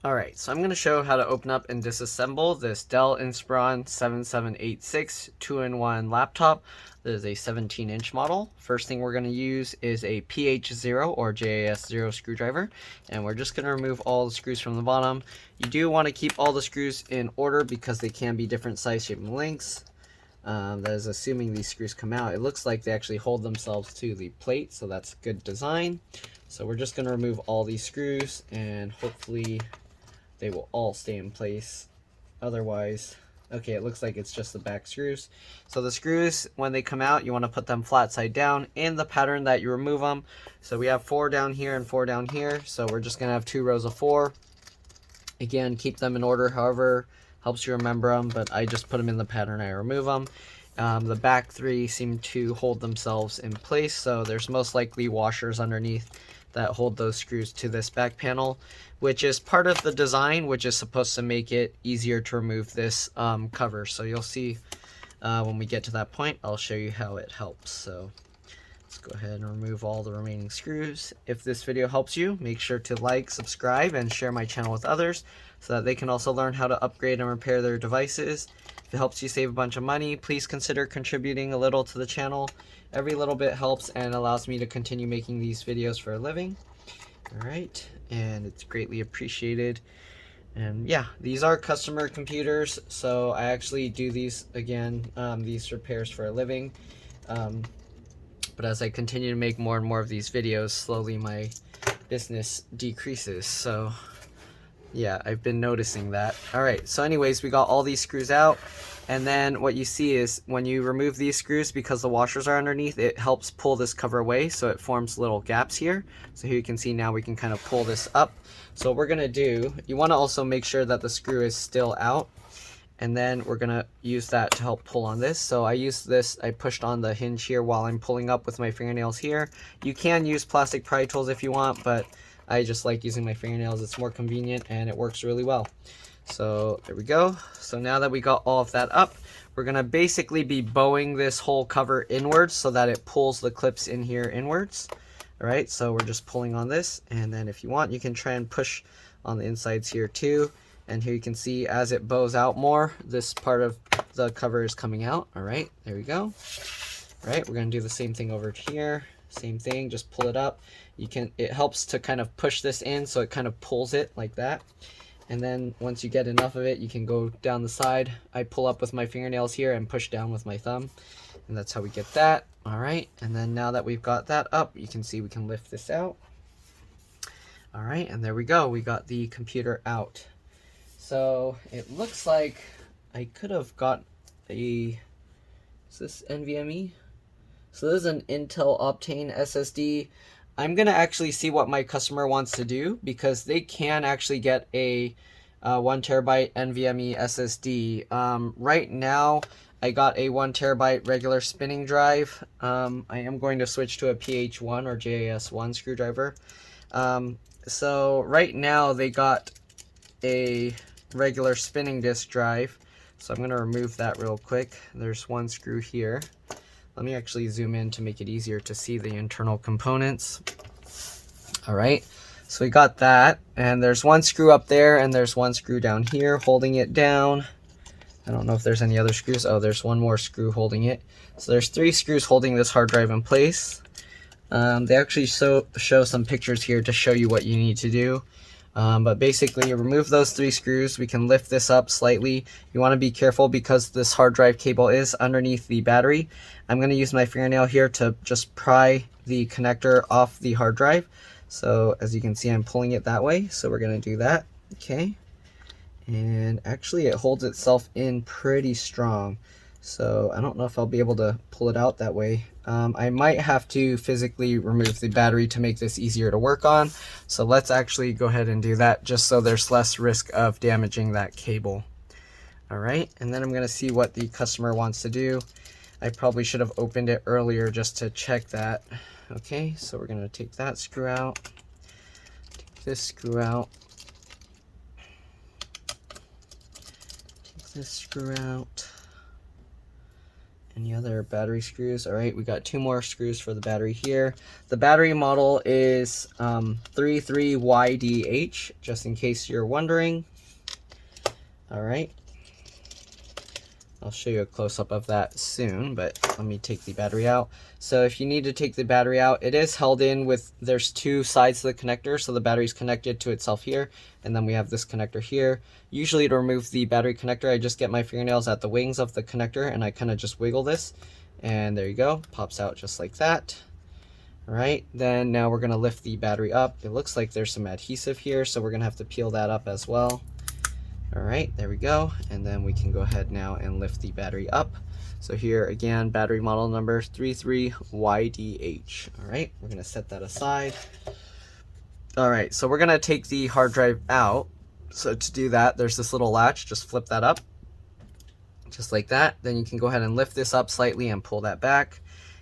Alright, so I'm going to show how to open up and disassemble this Dell Inspiron 7786 2-in-1 laptop. This is a 17-inch model. First thing we're going to use is a PH0 or JAS0 screwdriver, and we're just going to remove all the screws from the bottom. You do want to keep all the screws in order because they can be different size, shape, and lengths. That is assuming these screws come out. It looks like they actually hold themselves to the plate, so that's good design. So we're just going to remove all these screws, and hopefully they will all stay in place. Otherwise, okay, it looks like it's just the back screws. So the screws, when they come out, you want to put them flat side down in the pattern that you remove them. So we have 4 down here and 4 down here. So we're just going to have 2 rows of 4. Again, keep them in order, however helps you remember them, but I just put them in the pattern I remove them. The back 3 seem to hold themselves in place, so there's most likely washers underneath that hold those screws to this back panel, which is part of the design, which is supposed to make it easier to remove this cover. So you'll see when we get to that point, I'll show you how it helps. So let's go ahead and remove all the remaining screws. If this video helps you, make sure to like, subscribe, and share my channel with others so that they can also learn how to upgrade and repair their devices. If it helps you save a bunch of money, please consider contributing a little to the channel. Every little bit helps and allows me to continue making these videos for a living. Alright, and it's greatly appreciated. And yeah, these are customer computers, so I actually do these, again, these repairs for a living. But as I continue to make more and more of these videos, slowly my business decreases. So yeah, I've been noticing that. Alright, so anyways, we got all these screws out. And then what you see is when you remove these screws, because the washers are underneath, it helps pull this cover away, so it forms little gaps here. So here you can see now we can kind of pull this up. So what we're going to do, you want to also make sure that the screw is still out. And then we're going to use that to help pull on this. So I used this, I pushed on the hinge here while I'm pulling up with my fingernails here. You can use plastic pry tools if you want, but I just like using my fingernails. It's more convenient and it works really well. So there we go. So now that we got all of that up, we're going to basically be bowing this whole cover inwards so that it pulls the clips in here inwards. All right, so we're just pulling on this, and then if you want, you can try and push on the insides here too. And here you can see as it bows out more, this part of the cover is coming out. All right, there we go. All right, we're going to do the same thing over here. Same thing, just pull it up. It helps to kind of push this in so it kind of pulls it like that. And then once you get enough of it, you can go down the side. I pull up with my fingernails here and push down with my thumb. And that's how we get that. All right, and then now that we've got that up, you can see we can lift this out. All right, and there we go. We got the computer out. So it looks like I could have got is this NVMe? So this is an Intel Optane SSD. I'm going to actually see what my customer wants to do because they can actually get a 1 terabyte NVMe SSD. Right now, I got a 1 terabyte regular spinning drive. I am going to switch to a PH1 or JAS1 screwdriver. So right now, they got a regular spinning disk drive. So I'm going to remove that real quick. There's one screw here. Let me actually zoom in to make it easier to see the internal components. All right, so we got that, and there's one screw up there, and there's one screw down here holding it down. I don't know if there's any other screws. Oh, there's one more screw holding it. So there's 3 screws holding this hard drive in place. They actually show some pictures here to show you what you need to do. But basically, you remove those 3 screws. We can lift this up slightly. You want to be careful because this hard drive cable is underneath the battery. I'm going to use my fingernail here to just pry the connector off the hard drive. So as you can see, I'm pulling it that way. So we're going to do that. Okay. And actually, it holds itself in pretty strong. So I don't know if I'll be able to pull it out that way. I might have to physically remove the battery to make this easier to work on. So let's actually go ahead and do that just so there's less risk of damaging that cable. All right, and then I'm going to see what the customer wants to do. I probably should have opened it earlier just to check that. Okay, so we're going to take that screw out, take this screw out, take this screw out, Any other battery screws? All right, we got 2 more screws for the battery here. The battery model is 33YDH, just in case you're wondering. All right. I'll show you a close-up of that soon, but let me take the battery out. So if you need to take the battery out, it is held in with, there's 2 sides to the connector, so the battery's connected to itself here, and then we have this connector here. Usually to remove the battery connector, I just get my fingernails at the wings of the connector, and I kind of just wiggle this, and there you go, pops out just like that. All right, then now we're gonna lift the battery up. It looks like there's some adhesive here, so we're gonna have to peel that up as well. All right, there we go. And then we can go ahead now and lift the battery up. So here again, battery model number 33YDH. All right, we're gonna set that aside. All right, so we're gonna take the hard drive out. So to do that, there's this little latch, just flip that up, just like that. Then you can go ahead and lift this up slightly and pull that back.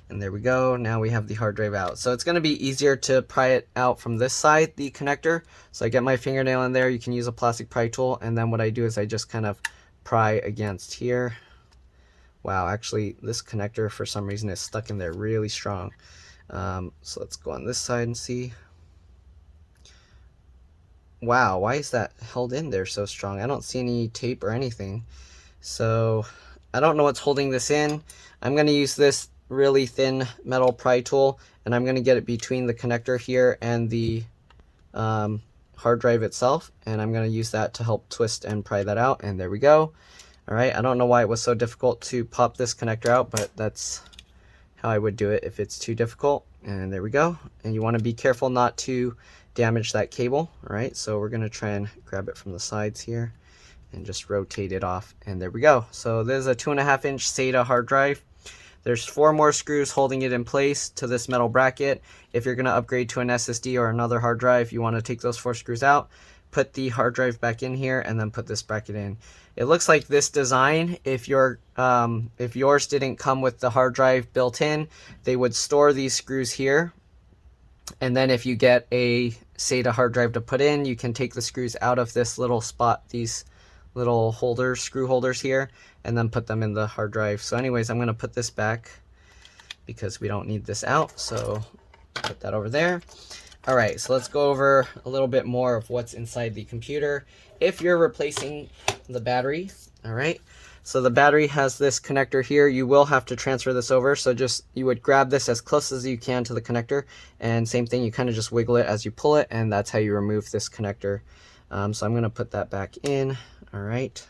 And there we go, now we have the hard drive out. So it's gonna be easier to pry it out from this side, the connector. So I get my fingernail in there, you can use a plastic pry tool, and then what I do is I just kind of pry against here. Wow, actually this connector for some reason is stuck in there really strong. So let's go on this side and see. Wow, why is that held in there so strong? I don't see any tape or anything. So I don't know what's holding this in. I'm gonna use this really thin metal pry tool, and I'm going to get it between the connector here and the hard drive itself, and I'm going to use that to help twist and pry that out. And there we go. All right, I don't know why it was so difficult to pop this connector out, but that's how I would do it if it's too difficult. And there we go. And you want to be careful not to damage that cable. All right, so we're going to try and grab it from the sides here and just rotate it off, and there we go. So there's a 2.5-inch SATA hard drive. There's 4 more screws holding it in place to this metal bracket. If you're going to upgrade to an SSD or another hard drive, you want to take those 4 screws out, put the hard drive back in here, and then put this bracket in. It looks like this design, if yours didn't come with the hard drive built in, they would store these screws here. And then if you get a SATA hard drive to put in, you can take the screws out of this little spot, these little holders, screw holders here, and then put them in the hard drive. So anyways, I'm going to put this back because we don't need this out, so put that over there. All right, so let's go over a little bit more of what's inside the computer. If you're replacing the battery, all right, so the battery has this connector here. You will have to transfer this over, so just you would grab this as close as you can to the connector, and same thing, you kind of just wiggle it as you pull it, and that's how you remove this connector. So I'm going to put that back in. All right,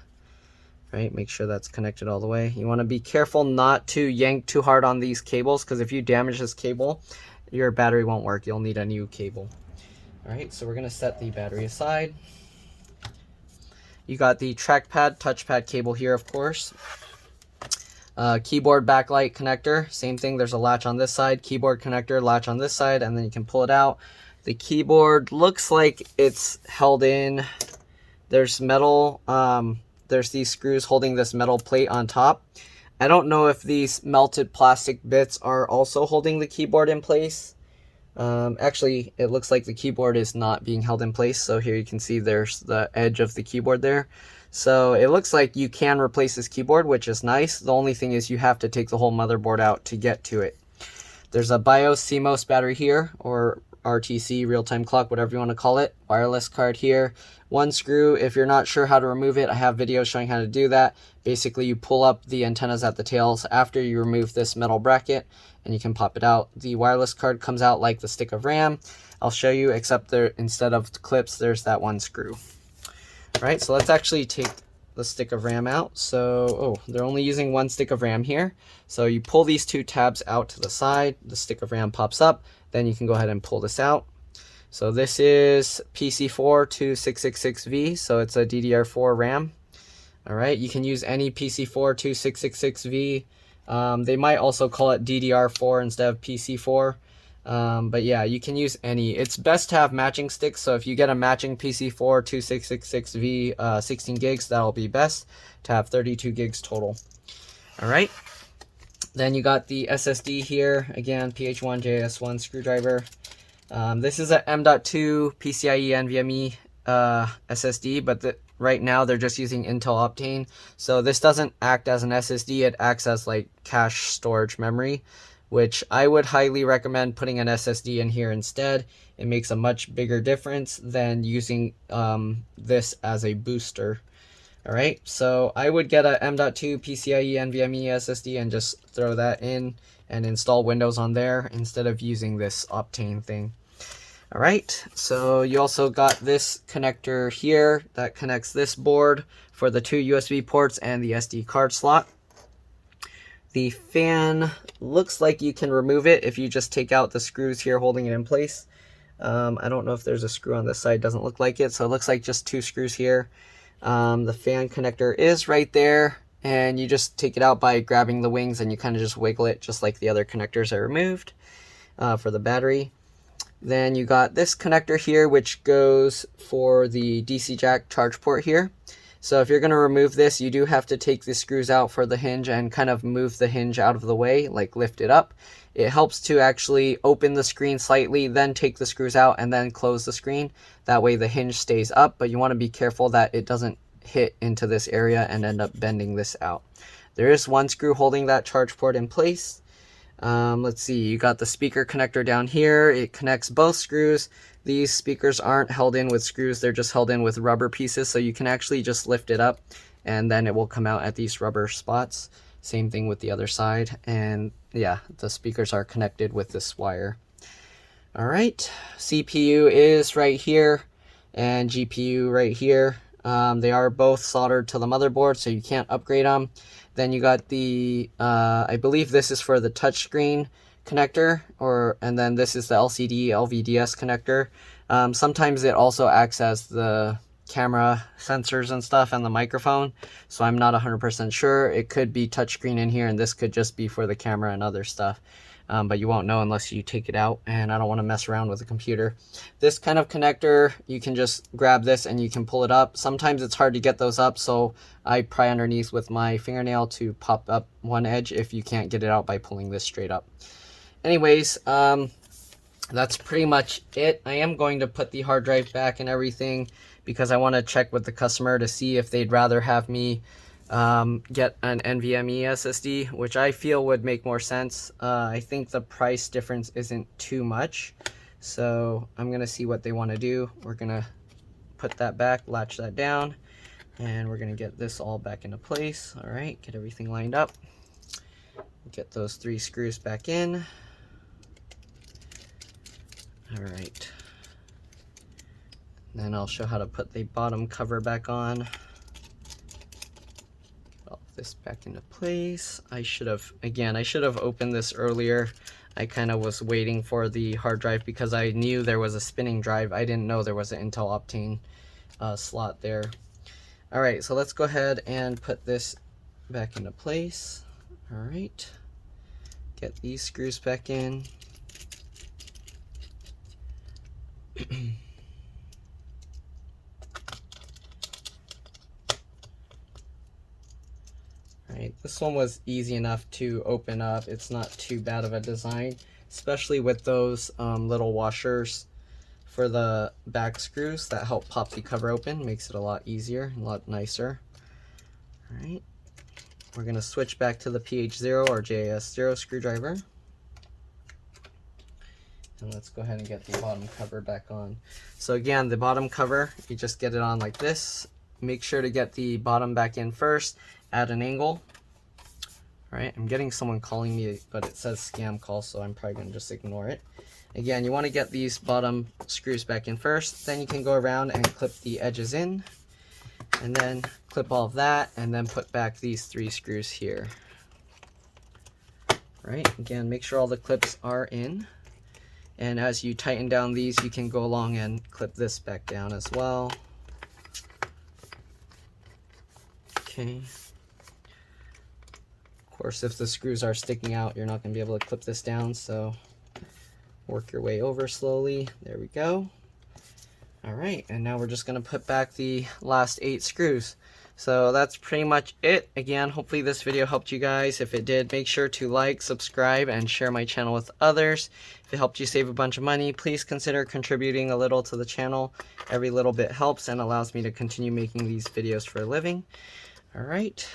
make sure that's connected all the way. You want to be careful not to yank too hard on these cables, because if you damage this cable, your battery won't work. You'll need a new cable. All right, so we're going to set the battery aside. You got the trackpad, touchpad cable here, of course. Keyboard backlight connector, same thing. There's a latch on this side, keyboard connector, latch on this side, and then you can pull it out. The keyboard looks like it's held in. There's metal, there's these screws holding this metal plate on top. I don't know if these melted plastic bits are also holding the keyboard in place. Actually, it looks like the keyboard is not being held in place. So here you can see there's the edge of the keyboard there. So it looks like you can replace this keyboard, which is nice. The only thing is you have to take the whole motherboard out to get to it. There's a BIOS CMOS battery here, or RTC, real-time clock, whatever you want to call it. Wireless card here. 1 screw. If you're not sure how to remove it, I have videos showing how to do that. Basically, you pull up the antennas at the tails after you remove this metal bracket, and you can pop it out. The wireless card comes out like the stick of RAM. I'll show you, except there, instead of clips, there's that 1 screw. All right, so let's actually take the stick of RAM out. So, they're only using 1 stick of RAM here. So you pull these 2 tabs out to the side, the stick of RAM pops up, then you can go ahead and pull this out. So this is PC4 2666V, so it's a DDR4 RAM. All right, you can use any PC4 2666V. They might also call it DDR4 instead of PC4. But yeah, you can use any. It's best to have matching sticks, so if you get a matching PC4 2666V 16 gigs, that'll be best to have 32 gigs total. All right, then you got the SSD here, again, PH1JS1 screwdriver. This is a M.2 PCIe NVMe SSD, but right now they're just using Intel Optane. So this doesn't act as an SSD, it acts as like cache storage memory, which I would highly recommend putting an SSD in here instead. It makes a much bigger difference than using this as a booster. Alright, so I would get a M.2 PCIe NVMe SSD and just throw that in and install Windows on there instead of using this Optane thing. Alright, so you also got this connector here that connects this board for the 2 USB ports and the SD card slot. The fan looks like you can remove it if you just take out the screws here holding it in place. I don't know if there's a screw on this side, doesn't look like it, so it looks like just 2 screws here. The fan connector is right there, and you just take it out by grabbing the wings and you kind of just wiggle it just like the other connectors I removed for the battery. Then you got this connector here, which goes for the DC jack charge port here. So if you're going to remove this, you do have to take the screws out for the hinge and kind of move the hinge out of the way, like lift it up. It helps to actually open the screen slightly, then take the screws out and then close the screen. That way the hinge stays up, but you want to be careful that it doesn't hit into this area and end up bending this out. There is one screw holding that charge port in place. Let's see, you got the speaker connector down here. It connects both screws. These speakers aren't held in with screws, they're just held in with rubber pieces, so you can actually just lift it up and then it will come out at these rubber spots. Same thing with the other side, and yeah, the speakers are connected with this wire. Alright, CPU is right here and GPU right here. They are both soldered to the motherboard, so you can't upgrade them. Then you got the, I believe this is for the touchscreen connector, and then this is the LCD LVDS connector. Sometimes it also acts as the camera sensors and stuff and the microphone, so I'm not 100% sure. It could be touchscreen in here, and this could just be for the camera and other stuff. But you won't know unless you take it out, and I don't want to mess around with the computer. This kind of connector, you can just grab this and you can pull it up. Sometimes it's hard to get those up, so I pry underneath with my fingernail to pop up one edge if you can't get it out by pulling this straight up. Anyways, that's pretty much it. I am going to put the hard drive back and everything because I want to check with the customer to see if they'd rather have me get an NVMe SSD, which I feel would make more sense. I think the price difference isn't too much, so I'm gonna see what they want to do. We're gonna put that back, latch that down, and we're gonna get this all back into place. All right, get everything lined up, get those 3 screws back in. All right, then I'll show how to put the bottom cover back on. This back into place. I should have opened this earlier. I kind of was waiting for the hard drive because I knew there was a spinning drive. I didn't know there was an Intel Optane slot there. All right, so let's go ahead and put this back into place. All right, get these screws back in. Right, this one was easy enough to open up. It's not too bad of a design, especially with those little washers for the back screws that help pop the cover open. Makes it a lot easier, a lot nicer. All right, we're gonna switch back to the PH0 or JS0 screwdriver. And let's go ahead and get the bottom cover back on. So again, the bottom cover, you just get it on like this. Make sure to get the bottom back in first at an angle. All right, I'm getting someone calling me, but it says scam call, so I'm probably gonna just ignore it. Again, you wanna get these bottom screws back in first, then you can go around and clip the edges in, and then clip all of that, and then put back these 3 screws here. All right, again, make sure all the clips are in. And as you tighten down these, you can go along and clip this back down as well. Okay. Of course, if the screws are sticking out, you're not going to be able to clip this down, so work your way over slowly. There we go. Alright, and now we're just going to put back the last 8 screws. So that's pretty much it. Again, hopefully this video helped you guys. If it did, make sure to like, subscribe, and share my channel with others. If it helped you save a bunch of money, please consider contributing a little to the channel. Every little bit helps and allows me to continue making these videos for a living. Alright.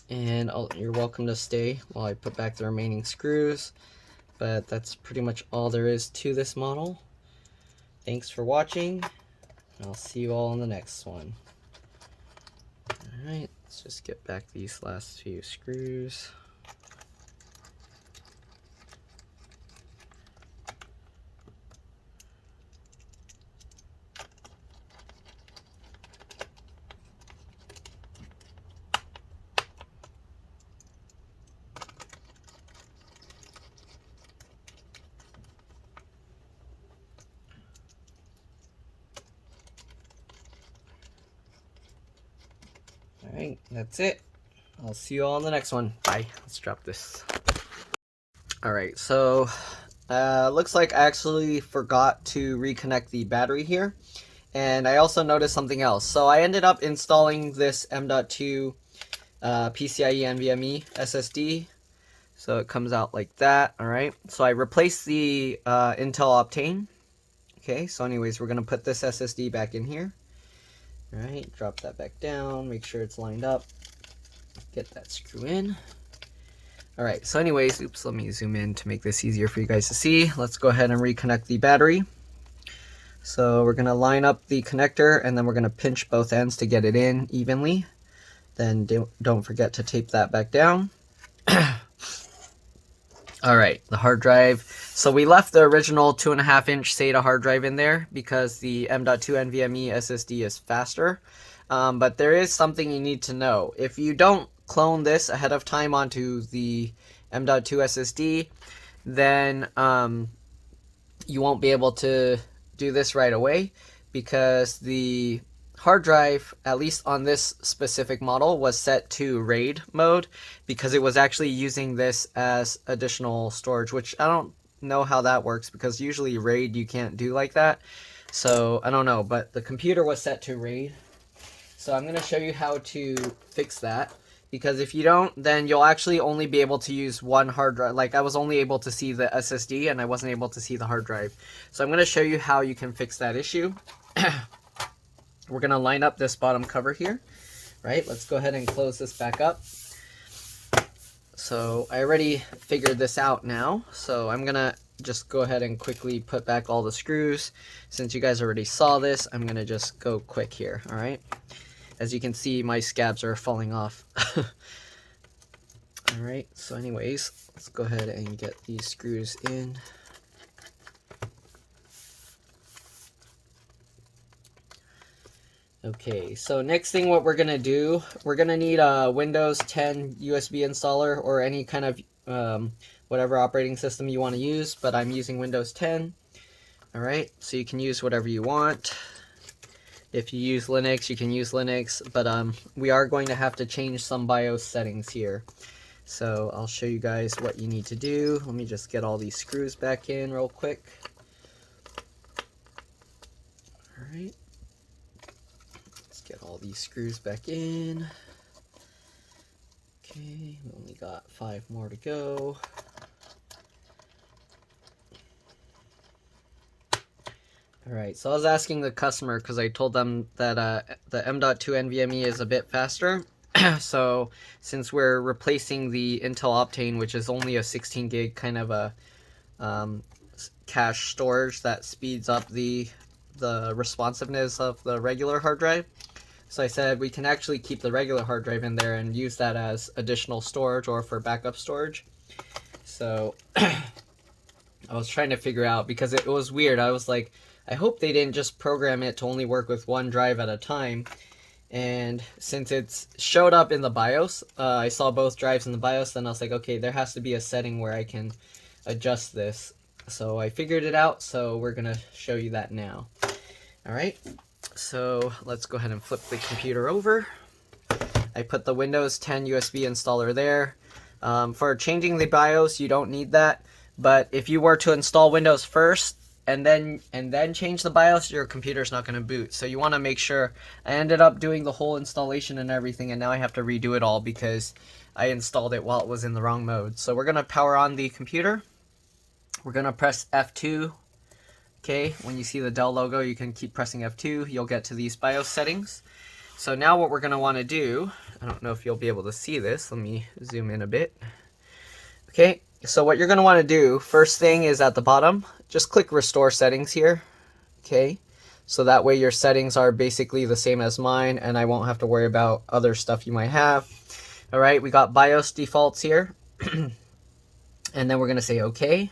And you're welcome to stay while I put back the remaining screws. But that's pretty much all there is to this model. Thanks for watching. I'll see you all in the next one. Alright, let's just get back these last few screws. Alright, that's it. I'll see you all in the next one. Bye. Let's drop this. Alright, so looks like I actually forgot to reconnect the battery here. And I also noticed something else. So I ended up installing this M.2 PCIe NVMe SSD. So it comes out like that. Alright, so I replaced the Intel Optane. Okay, so anyways, we're going to put this SSD back in here. Alright, drop that back down, make sure it's lined up, get that screw in. Alright, so anyways, oops, let me zoom in to make this easier for you guys to see. Let's go ahead and reconnect the battery. So we're going to line up the connector and then we're going to pinch both ends to get it in evenly. Then don't forget to tape that back down. Alright, the hard drive. So we left the original 2.5-inch SATA hard drive in there because the M.2 NVMe SSD is faster. But there is something you need to know. If you don't clone this ahead of time onto the M.2 SSD, then you won't be able to do this right away because the hard drive, at least on this specific model, was set to RAID mode because it was actually using this as additional storage, which I don't know how that works because usually RAID you can't do like that. So I don't know, but the computer was set to RAID. So I'm going to show you how to fix that, because if you don't, then you'll actually only be able to use one hard drive. Like I was only able to see the SSD and I wasn't able to see the hard drive. So I'm going to show you how you can fix that issue. We're going to line up this bottom cover here, right? Let's go ahead and close this back up. So I already figured this out now. So I'm going to just go ahead and quickly put back all the screws. Since you guys already saw this, I'm going to just go quick here, all right? As you can see, my scabs are falling off. All right, so anyways, let's go ahead and get these screws in. Okay, so next thing what we're going to do, we're going to need a Windows 10 USB installer or any kind of whatever operating system you want to use, but I'm using Windows 10. Alright, so you can use whatever you want. If you use Linux, you can use Linux, but we are going to have to change some BIOS settings here. So I'll show you guys what you need to do. Let me just get all these screws back in real quick. Alright. Get all these screws back in. Okay, we only got 5 more to go. Alright, so I was asking the customer because I told them that the M.2 NVMe is a bit faster. So since we're replacing the Intel Optane, which is only a 16 gig kind of a cache storage that speeds up the responsiveness of the regular hard drive. So I said we can actually keep the regular hard drive in there and use that as additional storage or for backup storage. So I was trying to figure out, because it was weird. I was like, I hope they didn't just program it to only work with one drive at a time. And since it's showed up in the BIOS, I saw both drives in the BIOS, then I was like, okay, there has to be a setting where I can adjust this. So I figured it out, so we're going to show you that now. Alright. So let's go ahead and flip the computer over. I put the Windows 10 USB installer there. For changing the BIOS, you don't need that. But if you were to install Windows first, and then change the BIOS, your computer's not going to boot. So you want to make sure. I ended up doing the whole installation and everything, and now I have to redo it all because I installed it while it was in the wrong mode. So we're going to power on the computer. We're going to press F2. Okay, when you see the Dell logo, you can keep pressing F2. You'll get to these BIOS settings. So now what we're going to want to do, I don't know if you'll be able to see this. Let me zoom in a bit. Okay, so what you're going to want to do, first thing is at the bottom, just click Restore Settings here. Okay, so that way your settings are basically the same as mine, and I won't have to worry about other stuff you might have. All right, we got BIOS defaults here. And then we're going to say OK.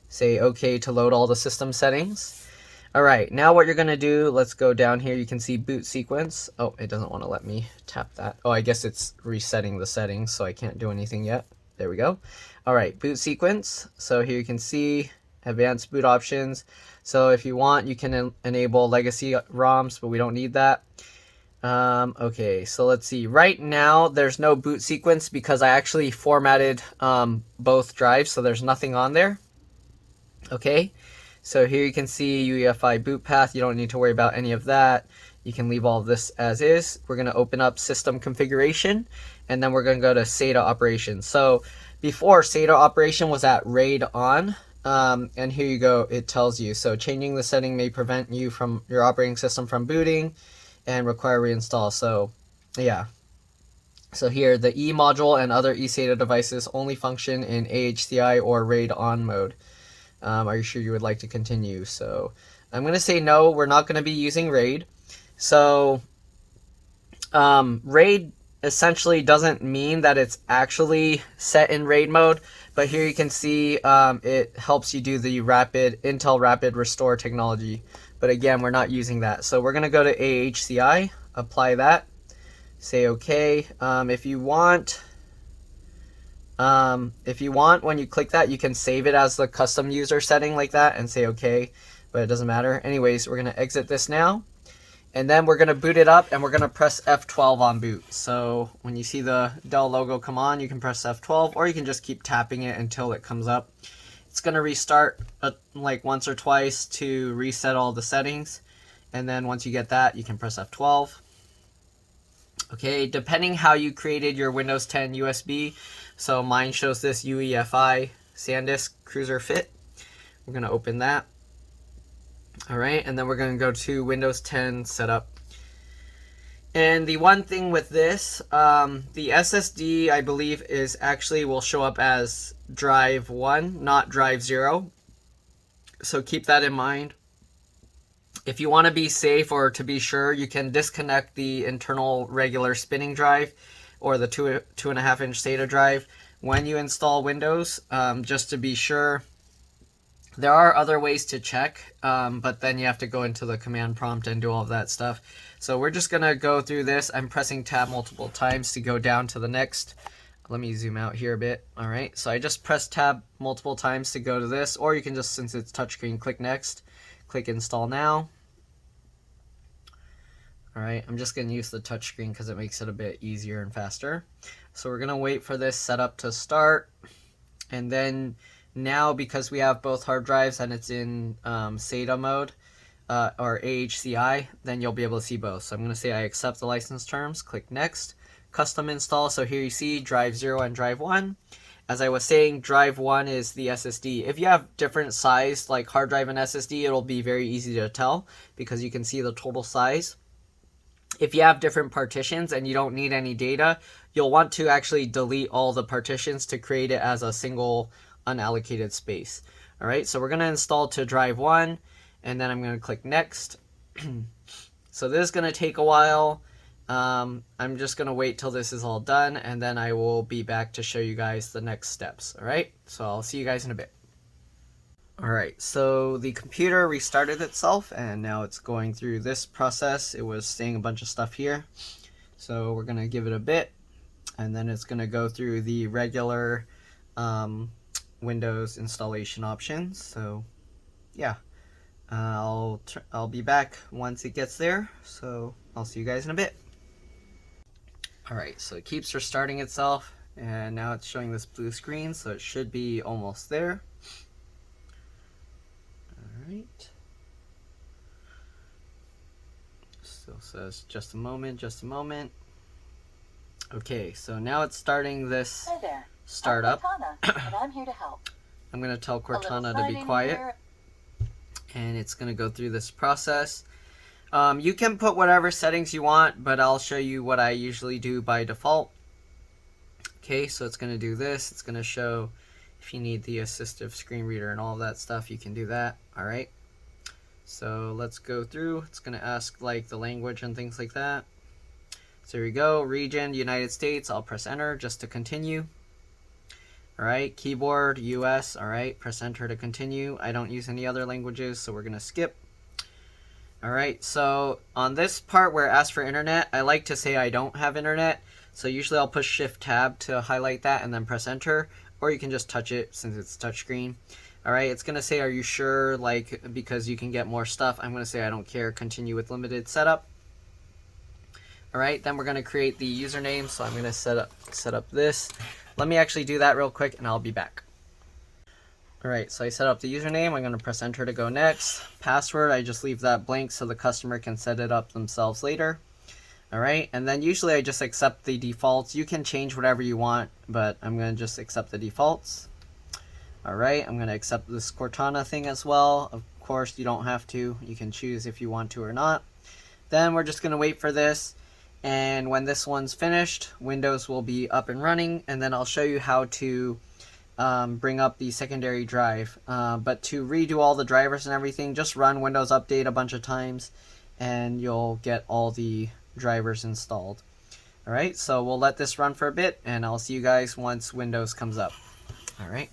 Say OK to load all the system settings. All right, now what you're going to do, let's go down here. You can see boot sequence. Oh, it doesn't want to let me tap that. Oh, I guess it's resetting the settings, so I can't do anything yet. There we go. All right, boot sequence. So here you can see advanced boot options. So if you want, you can enable legacy ROMs, but we don't need that. Okay, so let's see. Right now, there's no boot sequence because I actually formatted both drives, so there's nothing on there. Okay. So here you can see UEFI boot path. You don't need to worry about any of that. You can leave all of this as is. We're going to open up system configuration, and then we're going to go to SATA operation. So before, SATA operation was at RAID on, and here you go. It tells you. So changing the setting may prevent you from your operating system from booting and require reinstall. So yeah. So here, the E module and other eSATA devices only function in AHCI or RAID on mode. Are you sure you would like to continue? So I'm going to say no, we're not going to be using RAID. So RAID essentially doesn't mean that it's actually set in RAID mode, but here you can see it helps you do the Intel Rapid Restore technology. But again, we're not using that. So we're going to go to AHCI, apply that, say OK. If you want, when you click that, you can save it as the custom user setting like that and say OK, but it doesn't matter. Anyways, we're going to exit this now, and then we're going to boot it up, and we're going to press F12 on boot. So when you see the Dell logo come on, you can press F12, or you can just keep tapping it until it comes up. It's going to restart like once or twice to reset all the settings, and then once you get that, you can press F12. Okay, depending how you created your Windows 10 USB, so mine shows this UEFI SanDisk Cruiser Fit. We're going to open that. All right, and then we're going to go to Windows 10 Setup. And the one thing with this, the SSD, I believe, will show up as drive 1, not drive 0. So keep that in mind. If you want to be safe or to be sure, you can disconnect the internal regular spinning drive or the 2.5-inch SATA drive when you install Windows, just to be sure. There are other ways to check, but then you have to go into the command prompt and do all of that stuff. So we're just going to go through this. I'm pressing tab multiple times to go down to the next. Let me zoom out here a bit. All right, so I just pressed tab multiple times to go to this, or you can just, since it's touchscreen, click next. Click install now. All right, I'm just going to use the touchscreen because it makes it a bit easier and faster. So we're going to wait for this setup to start. And then now, because we have both hard drives and it's in SATA mode or AHCI, then you'll be able to see both. So I'm going to say I accept the license terms, click next, custom install. So here you see drive 0 and drive 1. As I was saying, drive 1 is the SSD. If you have different size, like hard drive and SSD, it'll be very easy to tell because you can see the total size. If you have different partitions and you don't need any data, you'll want to actually delete all the partitions to create it as a single unallocated space. All right, so we're going to install to drive 1, and then I'm going to click next. So this is going to take a while. I'm just going to wait till this is all done, and then I will be back to show you guys the next steps. All right, so I'll see you guys in a bit. All right, so the computer restarted itself, and now it's going through this process. It was saying a bunch of stuff here, so we're going to give it a bit, and then it's going to go through the regular Windows installation options. So yeah, I'll be back once it gets there, so I'll see you guys in a bit. Alright, so it keeps restarting itself, and now it's showing this blue screen, so it should be almost there. Alright. Still says just a moment, just a moment. Okay, so now it's starting this startup. I'm Cortana, and I'm here to help. I'm going to tell Cortana to be quiet. And it's going to go through this process. You can put whatever settings you want, but I'll show you what I usually do by default. Okay, so it's going to do this. It's going to show if you need the assistive screen reader and all of that stuff, you can do that. All right. So let's go through. It's going to ask like the language and things like that. So here we go. Region, United States. I'll press enter just to continue. All right. Keyboard, US. All right. Press enter to continue. I don't use any other languages, so we're going to skip. All right. So on this part where it asks for internet, I like to say I don't have internet. So usually I'll push Shift Tab to highlight that and then press enter, or you can just touch it since it's touchscreen. All right, it's gonna say, are you sure? Like, because you can get more stuff. I'm gonna say I don't care, continue with limited setup. All right, then we're gonna create the username. So I'm gonna set up this. Let me actually do that real quick and I'll be back. All right, so I set up the username. I'm gonna press enter to go next. Password, I just leave that blank so the customer can set it up themselves later. All right, and then usually I just accept the defaults. You can change whatever you want, but I'm gonna just accept the defaults. All right, I'm gonna accept this Cortana thing as well. Of course, you don't have to. You can choose if you want to or not. Then we're just gonna wait for this. And when this one's finished, Windows will be up and running. And then I'll show you how to bring up the secondary drive. But to redo all the drivers and everything, just run Windows Update a bunch of times and you'll get all the drivers installed. All right, so we'll let this run for a bit and I'll see you guys once Windows comes up. All right.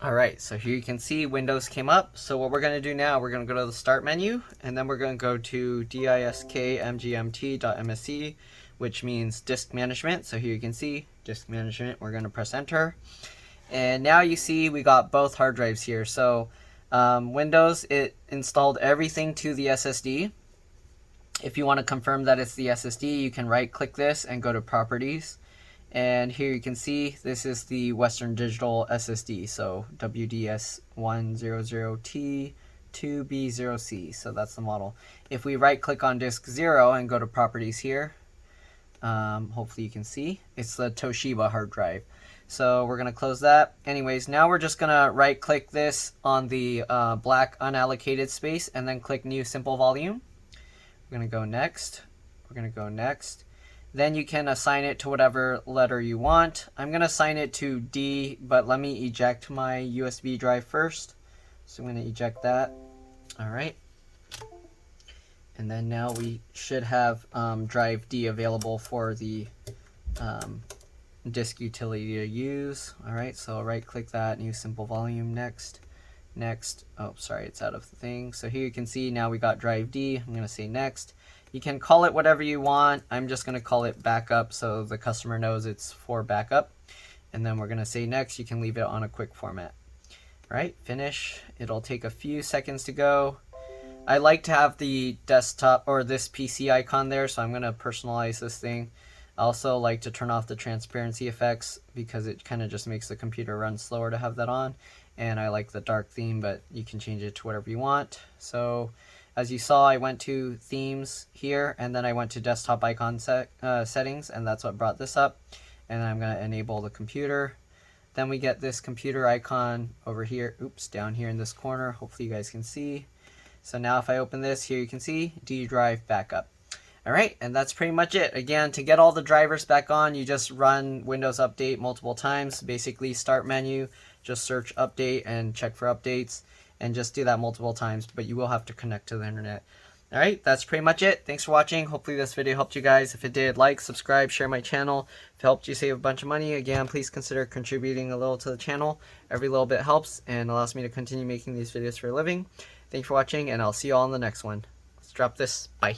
Alright, so here you can see Windows came up. So what we're going to do now, we're going to go to the Start menu, and then we're going to go to diskmgmt.msc, which means Disk Management. So here you can see Disk Management. We're going to press Enter. And now you see we got both hard drives here. So Windows, it installed everything to the SSD. If you want to confirm that it's the SSD, you can right-click this and go to Properties. And here you can see this is the Western Digital SSD, so WDS100T2B0C, so that's the model. If we right click on disk 0 and go to properties here, hopefully you can see, it's the Toshiba hard drive. So we're going to close that. Anyways, now we're just going to right click this on the black unallocated space and then click New Simple Volume. We're going to go next. We're going to go next. Then you can assign it to whatever letter you want. I'm going to assign it to D, but let me eject my USB drive first. So I'm going to eject that. All right. And then now we should have drive D available for the disk utility to use. All right, so right click that, New Simple Volume, next. Next. Oh, sorry, it's out of the thing. So here you can see now we got drive D. I'm going to say next. You can call it whatever you want. I'm just going to call it backup so the customer knows it's for backup. And then we're going to say next. You can leave it on a quick format. All right, finish. It'll take a few seconds to go. I like to have the desktop or this PC icon there, so I'm going to personalize this thing. I also like to turn off the transparency effects because it kind of just makes the computer run slower to have that on. And I like the dark theme, but you can change it to whatever you want. So as you saw, I went to themes here, and then I went to desktop icon settings, and that's what brought this up. And then I'm going to enable the computer. Then we get this computer icon over here, oops, down here in this corner. Hopefully you guys can see. So now if I open this, here you can see D drive backup. All right, and that's pretty much it. Again, to get all the drivers back on, you just run Windows Update multiple times. Basically, Start menu, just search Update and check for updates. And just do that multiple times, but you will have to connect to the internet. All right, that's pretty much it. Thanks for watching. Hopefully this video helped you guys. If it did, like, subscribe, share my channel. If it helped you save a bunch of money, again, please consider contributing a little to the channel. Every little bit helps and allows me to continue making these videos for a living. Thanks for watching, and I'll see you all in the next one. Let's drop this. Bye.